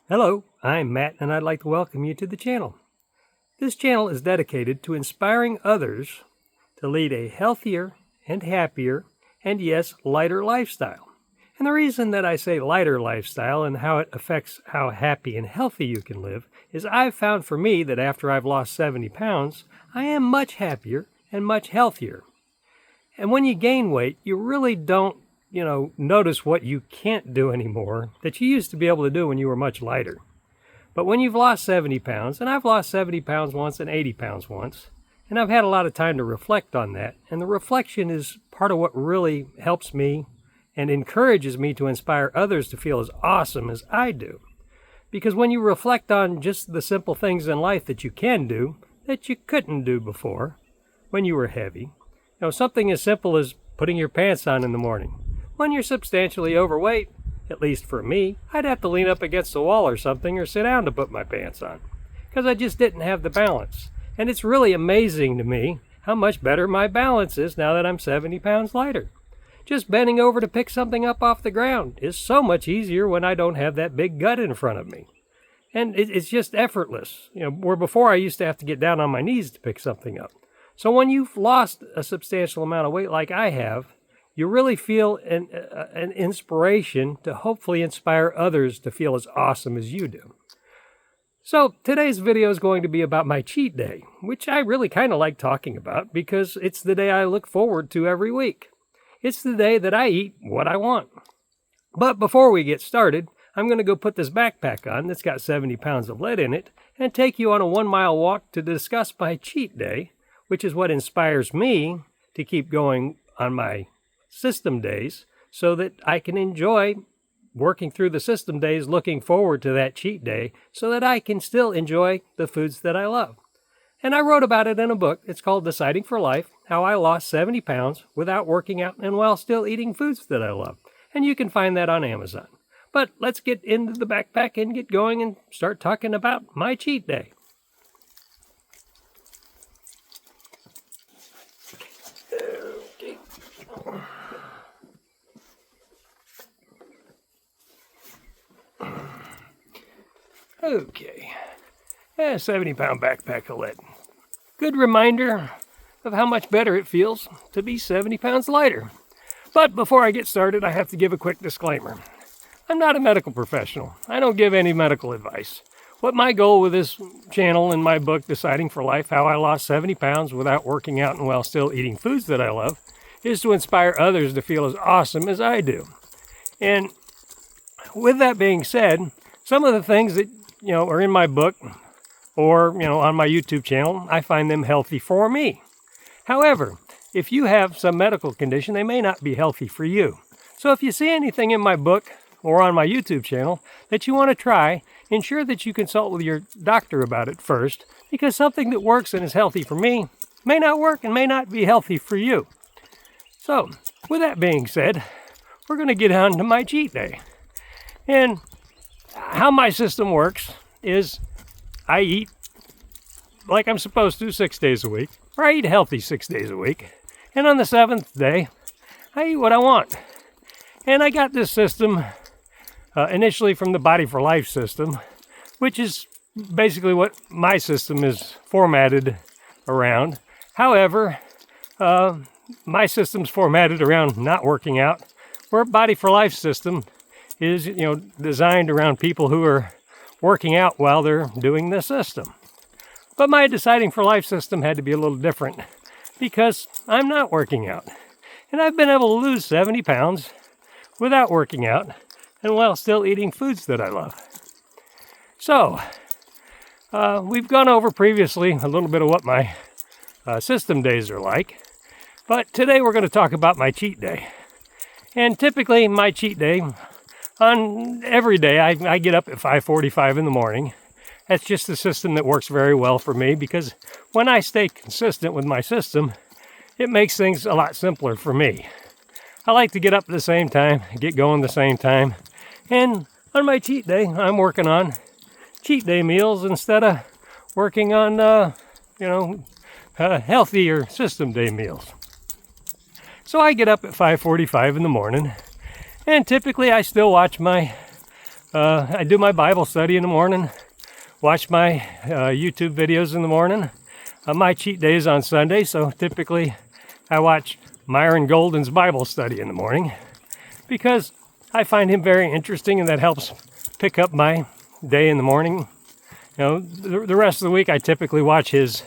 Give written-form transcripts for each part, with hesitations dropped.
Hello, I'm Matt, and I'd like to welcome you to the channel. This channel is dedicated to inspiring others to lead a healthier and happier and yes, lighter lifestyle. And the reason that I say lighter lifestyle and how it affects how happy and healthy you can live is I've found for me that after I've lost 70 pounds, I am much happier and much healthier. And when you gain weight, you really don't notice what you can't do anymore that you used to be able to do when you were much lighter. But when you've lost 70 pounds, and I've lost 70 pounds once and 80 pounds once, and I've had a lot of time to reflect on that, and the reflection is part of what really helps me and encourages me to inspire others to feel as awesome as I do. Because when you reflect on just the simple things in life that you can do that you couldn't do before when you were heavy, something as simple as putting your pants on in the morning. When you're substantially overweight, at least for me, I'd have to lean up against the wall or something or sit down to put my pants on because I just didn't have the balance. And it's really amazing to me how much better my balance is now that I'm 70 pounds lighter. Just bending over to pick something up off the ground is so much easier when I don't have that big gut in front of me. And it's just effortless, where before I used to have to get down on my knees to pick something up. So when you've lost a substantial amount of weight like I have, you really feel an inspiration to hopefully inspire others to feel as awesome as you do. So today's video is going to be about my cheat day, which I really kind of like talking about because it's the day I look forward to every week. It's the day that I eat what I want. But before we get started, I'm going to go put this backpack on that's got 70 pounds of lead in it and take you on a 1-mile walk to discuss my cheat day, which is what inspires me to keep going on my system days so that I can enjoy working through the system days looking forward to that cheat day so that I can still enjoy the foods that I love. And I wrote about it in a book. It's called Deciding for Life, How I Lost 70 Pounds Without Working Out and While Still Eating Foods That I Love. And you can find that on Amazon. But let's get into the backpack and get going and start talking about my cheat day. Okay, 70-pound backpack of lead. Good reminder of how much better it feels to be 70 pounds lighter. But before I get started, I have to give a quick disclaimer. I'm not a medical professional. I don't give any medical advice. What my goal with this channel and my book, Deciding for Life, How I Lost 70 Pounds Without Working Out and While Still Eating Foods That I Love, is to inspire others to feel as awesome as I do. And with that being said, some of the things that are in my book or, on my YouTube channel, I find them healthy for me. However, if you have some medical condition, they may not be healthy for you. So if you see anything in my book or on my YouTube channel that you want to try, ensure that you consult with your doctor about it first, because something that works and is healthy for me may not work and may not be healthy for you. So, with that being said, we're going to get on to my cheat day. And how my system works is I eat like I'm supposed to 6 days a week, or I eat healthy 6 days a week. And on the 7th day, I eat what I want. And I got this system initially from the Body for Life system, which is basically what my system is formatted around. However, my system's formatted around not working out, where Body for Life system is, designed around people who are working out while they're doing the system. But my Deciding for Life system had to be a little different because I'm not working out. And I've been able to lose 70 pounds without working out and while still eating foods that I love. So, we've gone over previously a little bit of what my system days are like. But today we're going to talk about my cheat day. And typically my cheat day, on every day, I get up at 5:45 in the morning. That's just a system that works very well for me because when I stay consistent with my system, it makes things a lot simpler for me. I like to get up at the same time, get going the same time. And on my cheat day, I'm working on cheat day meals instead of working on, healthier system day meals. So I get up at 5:45 in the morning, and typically I still watch my I do my Bible study in the morning, watch my YouTube videos in the morning. My cheat day is on Sunday, so typically I watch Myron Golden's Bible study in the morning because I find him very interesting, and that helps pick up my day in the morning. You know, the rest of the week I typically watch his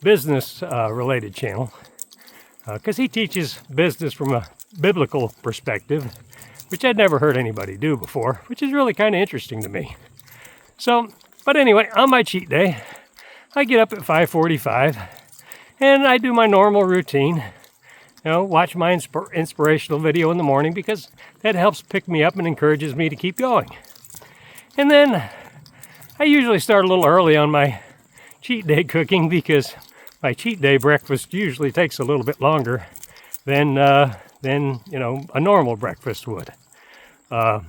business related channel because he teaches business from a biblical perspective, which I'd never heard anybody do before, which is really kind of interesting to me. So, but anyway, on my cheat day, I get up at 5:45 and I do my normal routine. You know, watch my inspirational video in the morning because that helps pick me up and encourages me to keep going. And then I usually start a little early on my cheat day cooking because my cheat day breakfast usually takes a little bit longer than you know, a normal breakfast would. And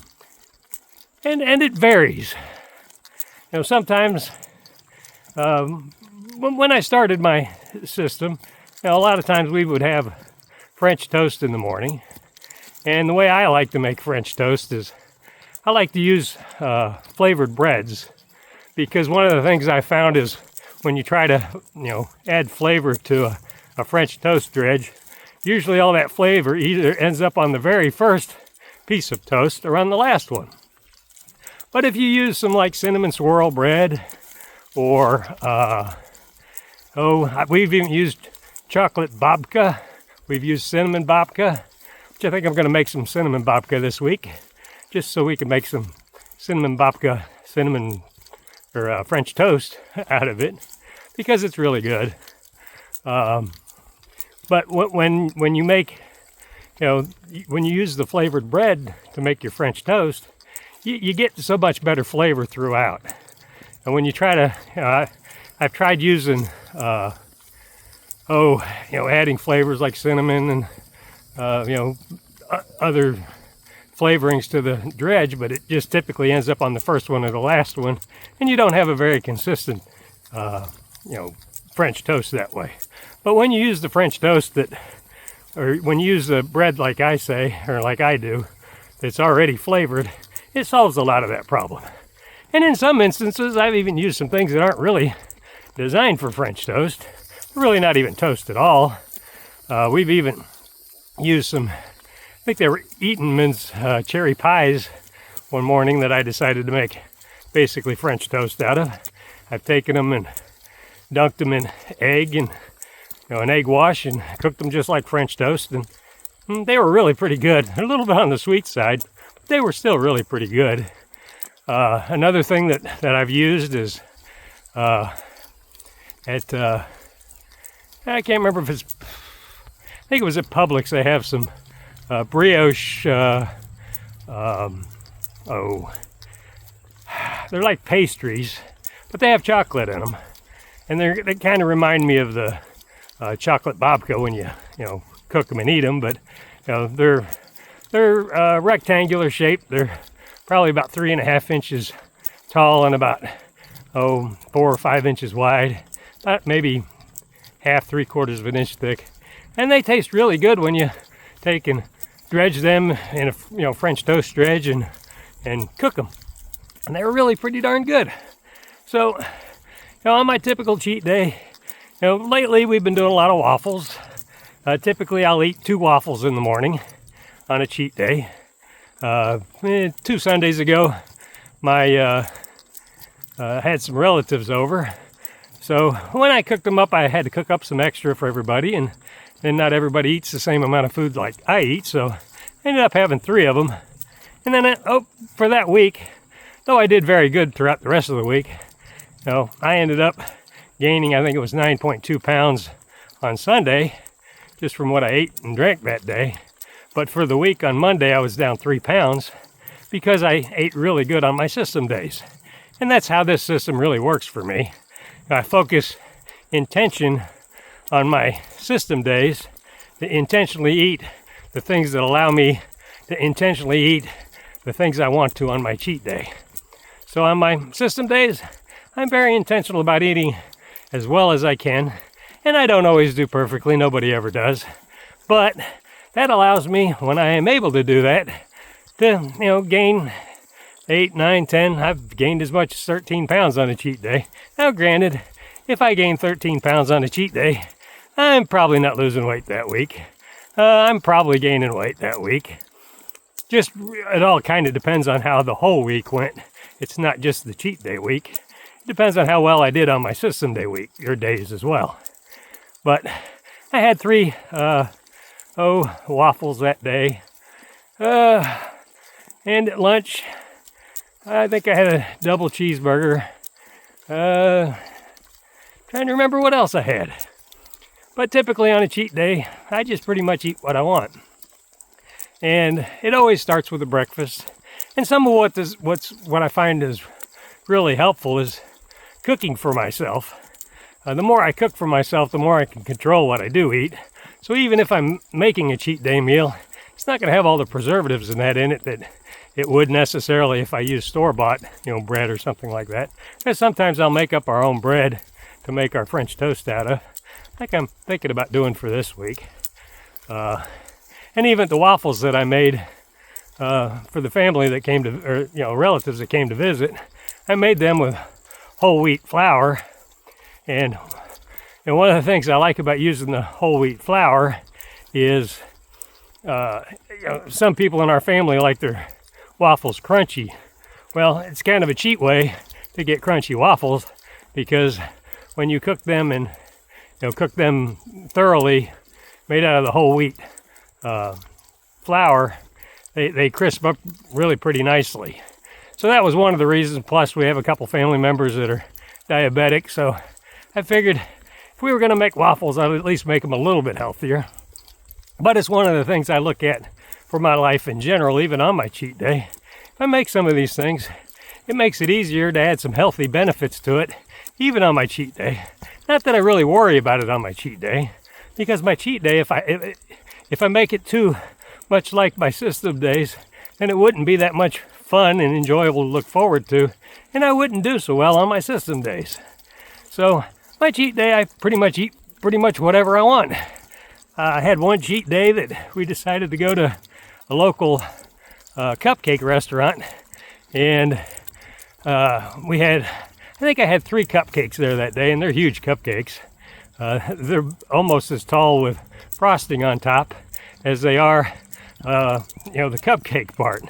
it varies. You know, sometimes when I started my system, you know, a lot of times we would have French toast in the morning. And the way I like to make French toast is I like to use flavored breads, because one of the things I found is when you try to, you know, add flavor to a French toast dredge, usually all that flavor either ends up on the very first piece of toast or on the last one. But if you use some like cinnamon swirl bread, or we've even used chocolate babka. We've used cinnamon babka, which I think I'm going to make some cinnamon babka this week, just so we can make some cinnamon babka, French toast out of it, because it's really good. But when you make, you know, when you use the flavored bread to make your French toast, you get so much better flavor throughout. And when you try to, you know, I've tried using, adding flavors like cinnamon and, other flavorings to the dredge, but it just typically ends up on the first one or the last one, and you don't have a very consistent, French toast that way. But when you use the French toast or when you use the bread like I say, or like I do, that's already flavored, it solves a lot of that problem. And in some instances, I've even used some things that aren't really designed for French toast, really not even toast at all. We've even used some, I think they were Eatonman's cherry pies one morning that I decided to make basically French toast out of. I've taken them and dunked them in egg and an egg wash and cooked them just like French toast, and they were really pretty good. They're a little bit on the sweet side, but they were still really pretty good. Another thing that I've used is I can't remember if it's, I think it was at Publix. They have some brioche, they're like pastries, but they have chocolate in them. And they kind of remind me of the chocolate babka when you cook them and eat them, but they're rectangular shaped. They're probably about 3.5 inches tall and about 4 or 5 inches wide, maybe half, 3/4 of an inch thick. And they taste really good when you take and dredge them in a French toast dredge and cook them. And they were really pretty darn good. So on my typical cheat day, lately we've been doing a lot of waffles. Typically I'll eat 2 waffles in the morning on a cheat day. 2 Sundays ago, my had some relatives over. So when I cooked them up, I had to cook up some extra for everybody, and then not everybody eats the same amount of food like I eat, so I ended up having 3 of them. And then for that week, though I did very good throughout the rest of the week, I ended up gaining, I think it was 9.2 pounds on Sunday, just from what I ate and drank that day. But for the week on Monday, I was down 3 pounds because I ate really good on my system days. And that's how this system really works for me. I focus intention on my system days to intentionally eat the things that allow me to intentionally eat the things I want to on my cheat day. So on my system days, I'm very intentional about eating as well as I can. And I don't always do perfectly, nobody ever does. But that allows me, when I am able to do that, to, gain 8, 9, 10. I've gained as much as 13 pounds on a cheat day. Now, granted, if I gain 13 pounds on a cheat day, I'm probably not losing weight that week. I'm probably gaining weight that week. Just, it all kind of depends on how the whole week went. It's not just the cheat day week. It depends on how well I did on my system day week, or days as well. But I had 3 waffles that day. And at lunch, I think I had a double cheeseburger. Trying to remember what else I had. But typically on a cheat day, I just pretty much eat what I want. And it always starts with a breakfast. And some of what I find is really helpful is cooking for myself. The more I cook for myself, the more I can control what I do eat. So even if I'm making a cheat day meal, it's not going to have all the preservatives in it that it would necessarily if I use store-bought, bread or something like that. Because sometimes I'll make up our own bread to make our French toast out of. Like I'm thinking about doing for this week. And even the waffles that I made for the family that came to, or relatives that came to visit, I made them with whole wheat flour. And one of the things I like about using the whole wheat flour is some people in our family like their waffles crunchy. Well, it's kind of a cheat way to get crunchy waffles, because when you cook them and cook them thoroughly, made out of the whole wheat flour, they crisp up really pretty nicely. So that was one of the reasons. Plus, we have a couple family members that are diabetic, so I figured if we were going to make waffles, I'd at least make them a little bit healthier. But it's one of the things I look at for my life in general, even on my cheat day. If I make some of these things, it makes it easier to add some healthy benefits to it, even on my cheat day. Not that I really worry about it on my cheat day, because my cheat day, if I make it too much like my system days, then it wouldn't be that much fun and enjoyable to look forward to, and I wouldn't do so well on my system days. So my cheat day, I pretty much eat whatever I want. I had one cheat day that we decided to go to a local cupcake restaurant, and I think I had 3 cupcakes there that day, and they're huge cupcakes. They're almost as tall with frosting on top as they are, the cupcake part.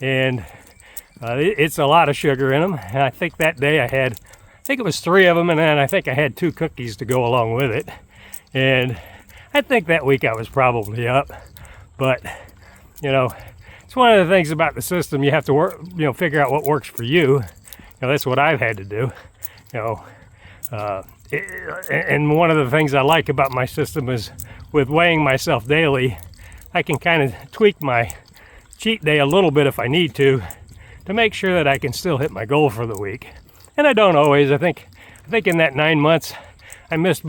And it's a lot of sugar in them. And I think that day I think it was 3 of them, and then I think I had 2 cookies to go along with it. And I think that week I was probably up. But, it's one of the things about the system. You have to work, figure out what works for you. That's what I've had to do. And one of the things I like about my system is with weighing myself daily, I can kind of tweak my cheat day a little bit if I need to make sure that I can still hit my goal for the week. And I don't always. I think in that 9 months, I missed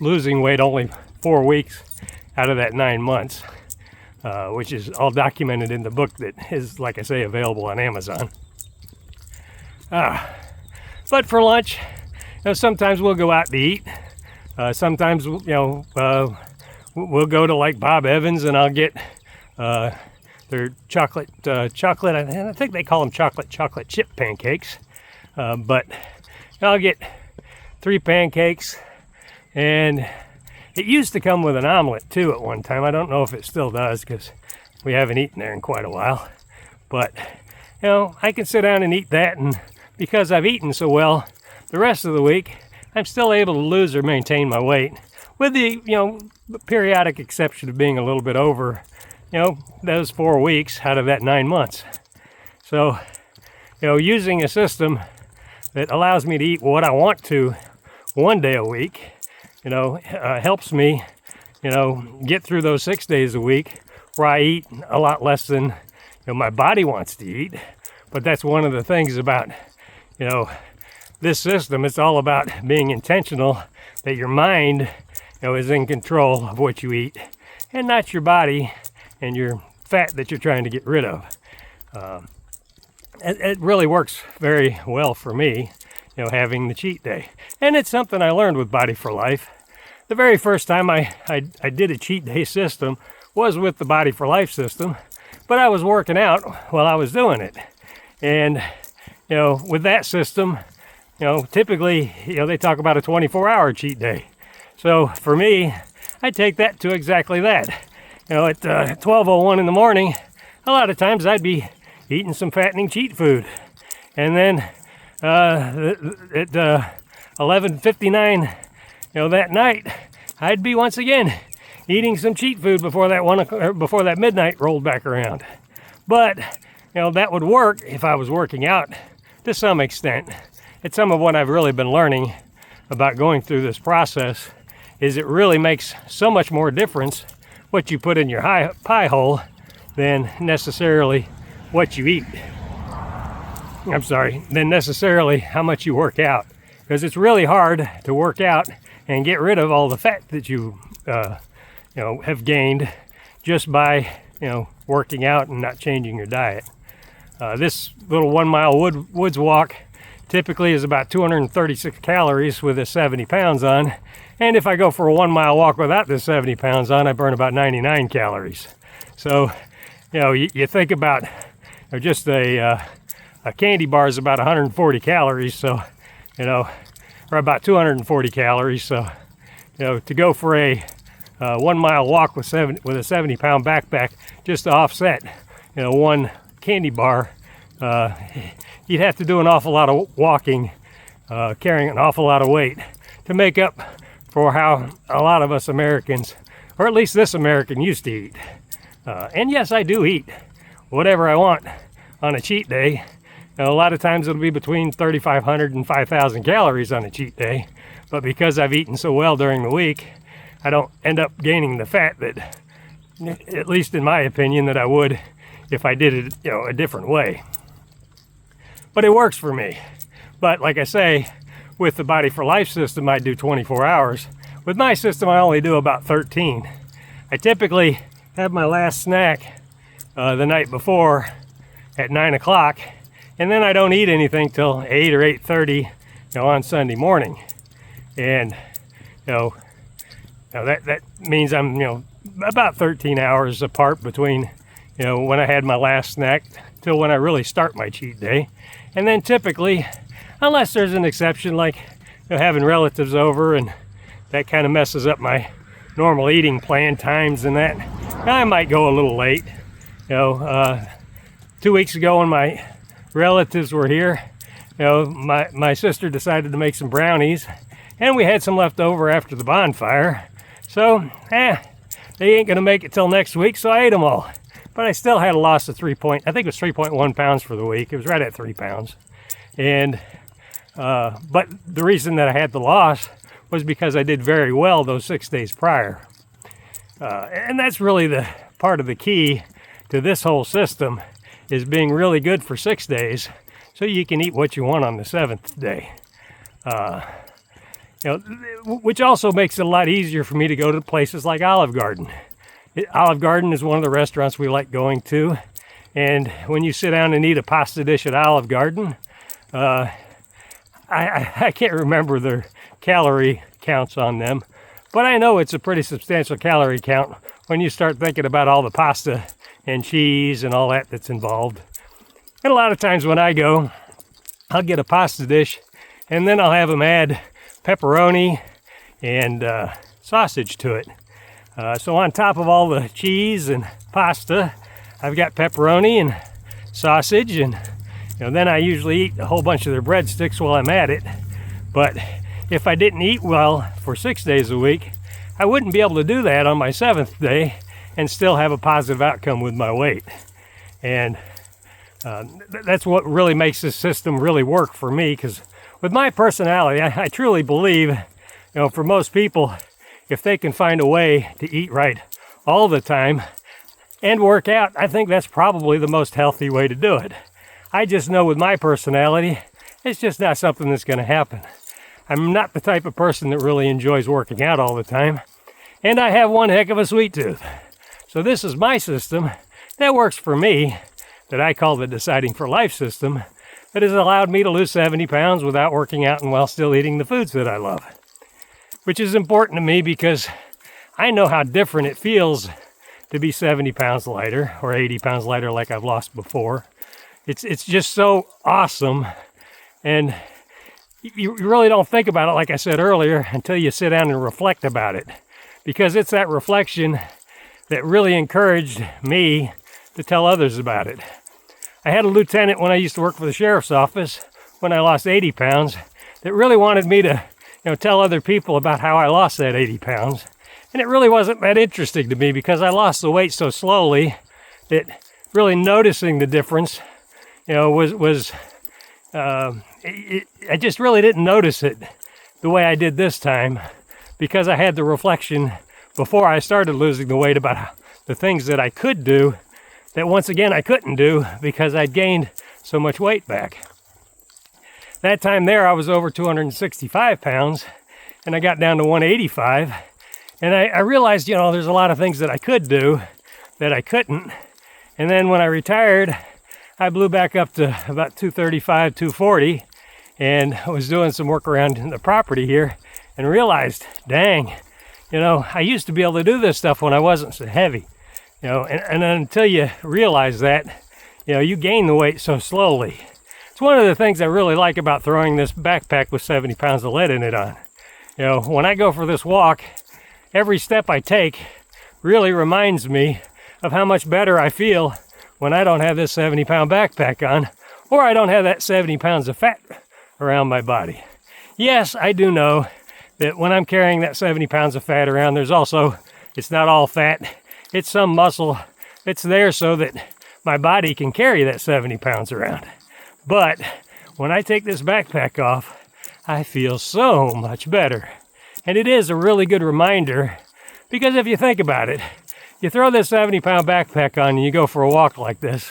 losing weight only 4 weeks out of that 9 months, which is all documented in the book that is, like I say, available on Amazon. But for lunch, sometimes we'll go out to eat. Sometimes, we'll go to like Bob Evans, and I'll get their chocolate. I think they call them chocolate chip pancakes. But I'll get 3 pancakes, and it used to come with an omelet too at one time. I don't know if it still does, because we haven't eaten there in quite a while. But I can sit down and eat that, and because I've eaten so well the rest of the week, I'm still able to lose or maintain my weight, with the periodic exception of being a little bit over those 4 weeks out of that 9 months. So using a system that allows me to eat what I want to 1 day a week helps me get through those 6 days a week where I eat a lot less than my body wants to eat. But that's one of the things about this system. It's all about being intentional, that your mind is in control of what you eat, and not your body and your fat that you're trying to get rid of. It really works very well for me, having the cheat day. And it's something I learned with Body for Life. The very first time I did a cheat day system was with the Body for Life system. but I was working out while I was doing it. And, with that system, typically, they talk about a 24-hour cheat day. So for me, I take that to exactly that. At 12:01 in the morning, a lot of times I'd be eating some fattening cheat food. And then at 11:59, that night, I'd be once again eating some cheat food before that midnight rolled back around. But that would work if I was working out to some extent. It's some of what I've really been learning about going through this process. Is it really makes so much more difference what you put in your pie hole than necessarily what you eat. Than necessarily how much you work out. Because it's really hard to work out and get rid of all the fat that you have gained just by working out and not changing your diet. This little 1 mile woods walk typically is about 236 calories with the 70 pounds on. And if I go for a 1 mile walk without the 70 pounds on, I burn about 99 calories. So, you think about just a candy bar is about 140 calories. So, or about 240 calories. So, to go for a 1 mile walk with a 70-pound backpack just to offset, one candy bar, you'd have to do an awful lot of walking, carrying an awful lot of weight to make up for how a lot of us Americans, or at least this American, used to eat. And yes, I do eat whatever I want on a cheat day. A lot of times it'll be between 3,500 and 5,000 calories on a cheat day. But because I've eaten so well during the week, I don't end up gaining the fat that, at least in my opinion, that I would if I did it, a different way. But it works for me. But like I say, with the Body for Life system, I do 24 hours. With my system, I only do about 13. I typically have my last snack the night before at 9 o'clock, and then I don't eat anything till 8 or 8:30, on Sunday morning. And, that means I'm, about 13 hours apart between, when I had my last snack till when I really start my cheat day. And then typically, unless there's an exception like having relatives over and that kind of messes up my normal eating plan times and that, I might go a little late. 2 weeks ago when my relatives were here, my sister decided to make some brownies and we had some left over after the bonfire. So, they ain't gonna make it till next week, so I ate them all. But I still had a loss of I think it was 3.1 pounds for the week. It was right at 3 pounds. And, but the reason that I had the loss was because I did very well those 6 days prior. And that's really the part of the key to this whole system, is being really good for 6 days so you can eat what you want on the 7th day. Which also makes it a lot easier for me to go to places like Olive Garden. Olive Garden is one of the restaurants we like going to. And when you sit down and eat a pasta dish at Olive Garden, I can't remember the calorie counts on them, but I know it's a pretty substantial calorie count when you start thinking about all the pasta and cheese and all that that's involved. And a lot of times when I go, I'll get a pasta dish and then I'll have them add pepperoni and sausage to it. So on top of all the cheese and pasta, I've got pepperoni and sausage, and then I usually eat a whole bunch of their breadsticks while I'm at it. But if I didn't eat well for 6 days a week, I wouldn't be able to do that on my 7th day and still have a positive outcome with my weight. And that's what really makes this system really work for me, because with my personality, I truly believe, for most people, if they can find a way to eat right all the time and work out, I think that's probably the most healthy way to do it. I just know with my personality, it's just not something that's going to happen. I'm not the type of person that really enjoys working out all the time, and I have one heck of a sweet tooth. So this is my system that works for me, that I call the Deciding for Life system, that has allowed me to lose 70 pounds without working out and while still eating the foods that I love. Which is important to me because I know how different it feels to be 70 pounds lighter or 80 pounds lighter like I've lost before. It's just so awesome. And you really don't think about it, like I said earlier, until you sit down and reflect about it. Because it's that reflection that really encouraged me to tell others about it. I had a lieutenant when I used to work for the sheriff's office when I lost 80 pounds that really wanted me to tell other people about how I lost that 80 pounds. And it really wasn't that interesting to me because I lost the weight so slowly that really noticing the difference, I just really didn't notice it the way I did this time because I had the reflection before I started losing the weight about the things that I could do that once again I couldn't do because I'd gained so much weight back. That time there I was over 265 pounds and I got down to 185 and I realized, there's a lot of things that I could do that I couldn't. And then when I retired, I blew back up to about 235, 240 and I was doing some work around the property here and realized, dang, I used to be able to do this stuff when I wasn't so heavy. And until you realize that, you gain the weight so slowly. It's one of the things I really like about throwing this backpack with 70 pounds of lead in it on. When I go for this walk, every step I take really reminds me of how much better I feel when I don't have this 70-pound backpack on, or I don't have that 70 pounds of fat around my body. Yes, I do know that when I'm carrying that 70 pounds of fat around, it's not all fat. It's some muscle that's there so that my body can carry that 70 pounds around. But when I take this backpack off, I feel so much better. And it is a really good reminder because if you think about it, you throw this 70-pound backpack on and you go for a walk like this.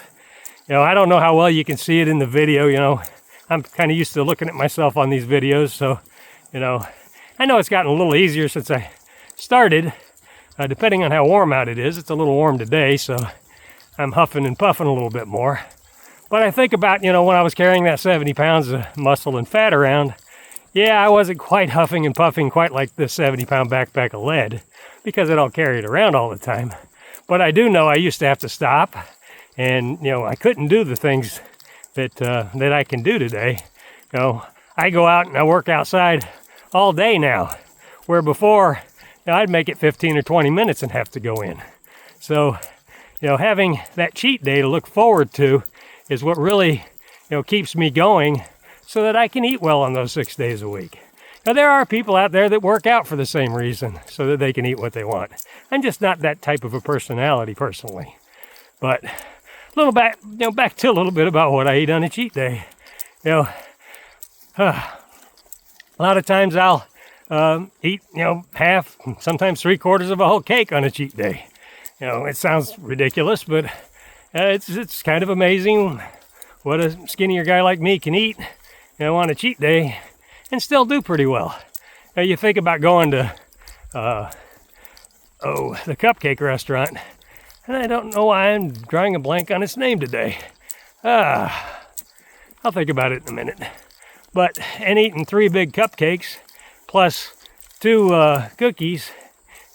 I don't know how well you can see it in the video, I'm kind of used to looking at myself on these videos, so, I know it's gotten a little easier since I started. Depending on how warm out it is, it's a little warm today, so I'm huffing and puffing a little bit more. But I think about, when I was carrying that 70 pounds of muscle and fat around, yeah, I wasn't quite huffing and puffing quite like this 70-pound backpack of lead because I don't carry it around all the time. But I do know I used to have to stop and, I couldn't do the things that I can do today. I go out and I work outside all day now, where before, I'd make it 15 or 20 minutes and have to go in. So, having that cheat day to look forward to is what really, keeps me going so that I can eat well on those 6 days a week. Now, there are people out there that work out for the same reason, so that they can eat what they want. I'm just not that type of a personality personally. But back to a little bit about what I eat on a cheat day. A lot of times I'll eat, half, sometimes 3/4 of a whole cake on a cheat day. It sounds ridiculous, but it's kind of amazing what a skinnier guy like me can eat, on a cheat day and still do pretty well. Now you think about going to, the Cupcake restaurant, and I don't know why I'm drawing a blank on its name today. I'll think about it in a minute. And eating 3 big cupcakes plus 2 cookies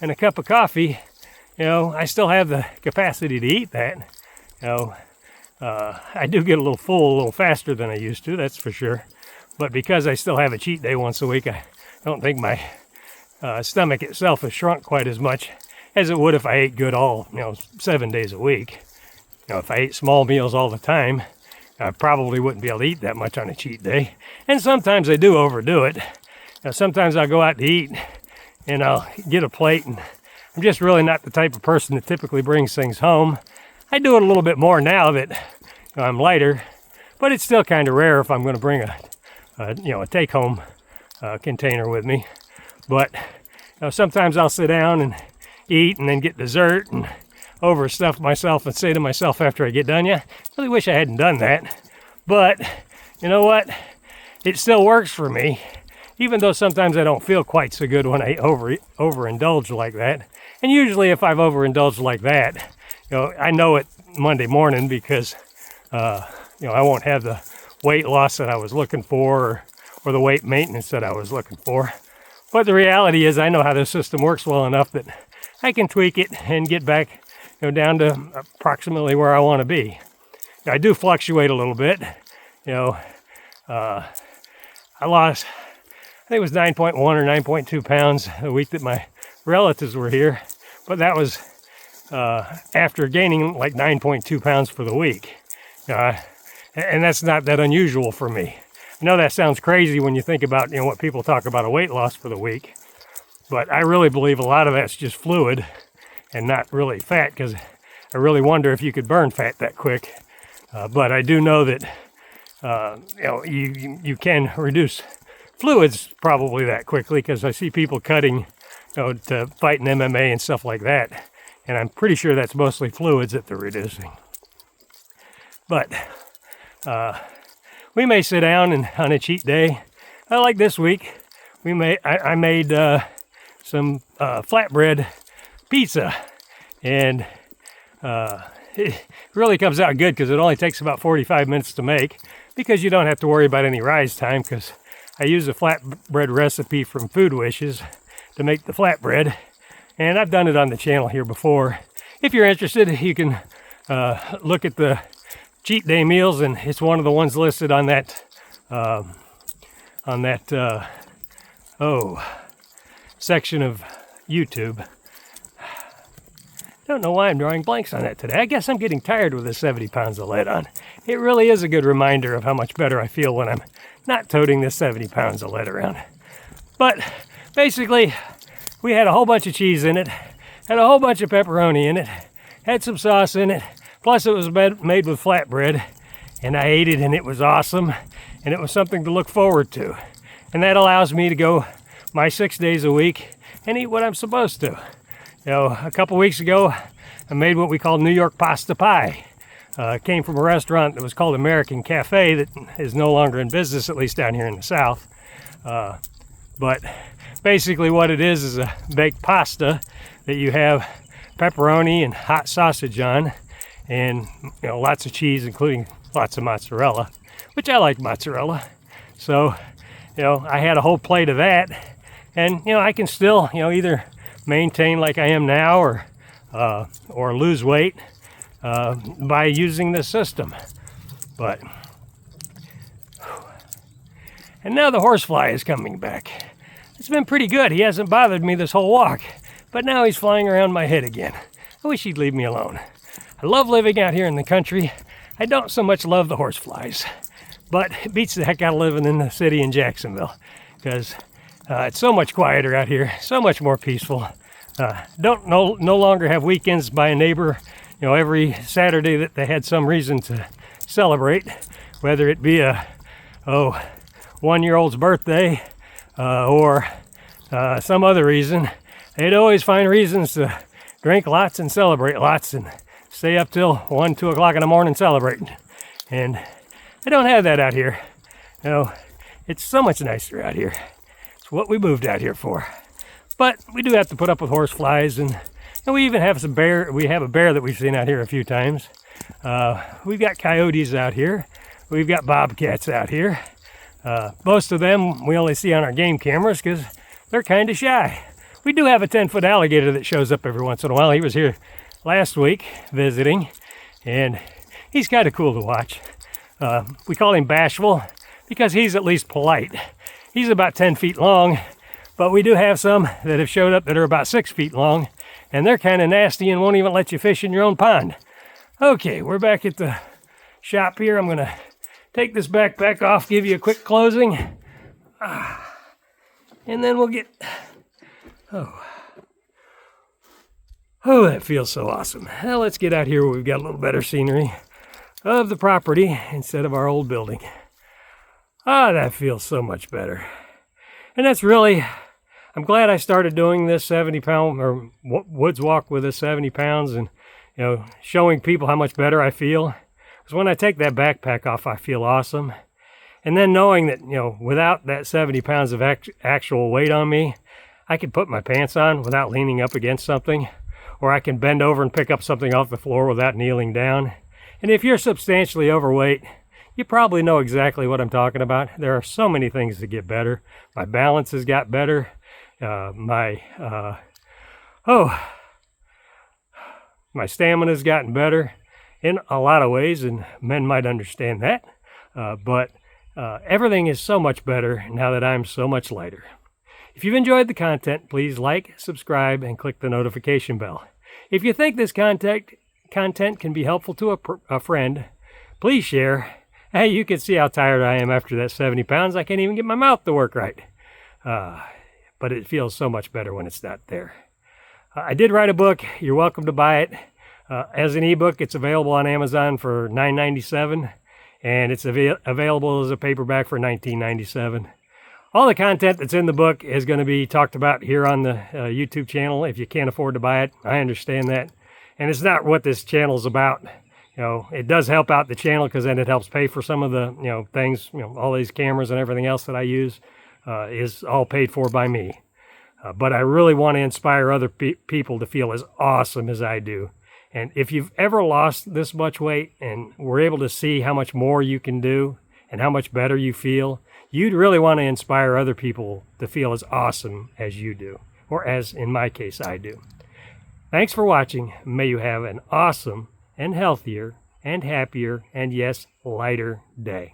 and a cup of coffee, I still have the capacity to eat that. I do get a little full a little faster than I used to, that's for sure. But because I still have a cheat day once a week, I don't think my stomach itself has shrunk quite as much as it would if I ate good all, 7 days a week. If I ate small meals all the time, I probably wouldn't be able to eat that much on a cheat day. And sometimes I do overdo it. Sometimes I'll go out to eat and I'll get a plate, and I'm just really not the type of person that typically brings things home. I do it a little bit more now that I'm lighter, but it's still kind of rare if I'm going to bring a take-home container with me. But sometimes I'll sit down and eat and then get dessert and overstuff myself and say to myself after I get done, I really wish I hadn't done that. But you know what? It still works for me, even though sometimes I don't feel quite so good when I overindulge like that. And usually if I've overindulged like that, I know it Monday morning because, I won't have the weight loss that I was looking for or the weight maintenance that I was looking for. But the reality is I know how this system works well enough that I can tweak it and get back, down to approximately where I want to be. I do fluctuate a little bit. I lost, I think it was 9.1 or 9.2 pounds the week that my relatives were here, but that was after gaining like 9.2 pounds for the week. And that's not that unusual for me. I know that sounds crazy when you think about what people talk about a weight loss for the week, but I really believe a lot of that's just fluid and not really fat, because I really wonder if you could burn fat that quick. But I do know that you can reduce fluids probably that quickly, because I see people cutting to fight in MMA and stuff like that, and I'm pretty sure that's mostly fluids that they're reducing. But we may sit down and on a cheat day, like this week, I made some flatbread pizza, and it really comes out good because it only takes about 45 minutes to make, because you don't have to worry about any rise time, because I use a flatbread recipe from Food Wishes to make the flatbread, and I've done it on the channel here before. If you're interested, you can look at the cheat day meals, and it's one of the ones listed on that section of YouTube. Don't know why I'm drawing blanks on that today. I guess I'm getting tired with the 70 pounds of lead on. It really is a good reminder of how much better I feel when I'm not toting this 70 pounds of lead around. But basically, we had a whole bunch of cheese in it, had a whole bunch of pepperoni in it, had some sauce in it, plus it was made with flatbread, and I ate it and it was awesome, and it was something to look forward to. And that allows me to go my 6 days a week and eat what I'm supposed to. A couple weeks ago, I made what we call New York pasta pie. It came from a restaurant that was called American Cafe that is no longer in business, at least down here in the South. But basically what it is a baked pasta that you have pepperoni and hot sausage on, and lots of cheese, including lots of mozzarella, which I like mozzarella. So, I had a whole plate of that, and I can still, either maintain like I am now, or lose weight by using this system. But and now the horsefly is coming back. It's been pretty good. He hasn't bothered me this whole walk, but now he's flying around my head again. I wish he'd leave me alone. I love living out here in the country. I don't so much love the horseflies, but it beats the heck out of living in the city in Jacksonville, because it's so much quieter out here, so much more peaceful. No longer have weekends by a neighbor, every Saturday that they had some reason to celebrate, whether it be a 1-year-old's birthday or some other reason. They'd always find reasons to drink lots and celebrate lots and stay up till 1, 2 o'clock in the morning celebrating. And I don't have that out here. It's so much nicer out here. It's what we moved out here for. But we do have to put up with horseflies, and we even have some bear. We have a bear that we've seen out here a few times. We've got coyotes out here. We've got bobcats out here. Most of them we only see on our game cameras because they're kind of shy. We do have a 10-foot alligator that shows up every once in a while. He was here last week visiting, and he's kind of cool to watch. We call him Bashful because he's at least polite. He's about 10 feet long, but we do have some that have showed up that are about 6 feet long, and they're kind of nasty and won't even let you fish in your own pond. Okay, we're back at the shop here. I'm going to take this backpack off, give you a quick closing, and then we'll get... Oh, that feels so awesome. Now let's get out here where we've got a little better scenery of the property instead of our old building. That feels so much better. And that's really, I'm glad I started doing this 70-pound or woods walk with this 70 pounds and, showing people how much better I feel. Because when I take that backpack off, I feel awesome. And then knowing that, without that 70 pounds of actual weight on me, I can put my pants on without leaning up against something, or I can bend over and pick up something off the floor without kneeling down. And if you're substantially overweight, you probably know exactly what I'm talking about. There are so many things that get better. My balance has got better. My stamina's gotten better in a lot of ways, and men might understand that. But everything is so much better now that I'm so much lighter. If you've enjoyed the content, please like, subscribe, and click the notification bell. If you think this content can be helpful to a friend, please share. Hey, you can see how tired I am after that 70 pounds. I can't even get my mouth to work right. But it feels so much better when it's not there. I did write a book. You're welcome to buy it. As an ebook, it's available on Amazon for $9.97, and it's available as a paperback for $19.97. All the content that's in the book is going to be talked about here on the YouTube channel. If you can't afford to buy it, I understand that. And it's not what this channel's about. It does help out the channel because then it helps pay for some of the, things, all these cameras and everything else that I use is all paid for by me. But I really want to inspire other people to feel as awesome as I do. And if you've ever lost this much weight and were able to see how much more you can do and how much better you feel, you'd really want to inspire other people to feel as awesome as you do, or as in my case I do. Thanks for watching. May you have an awesome and healthier and happier and yes, lighter day.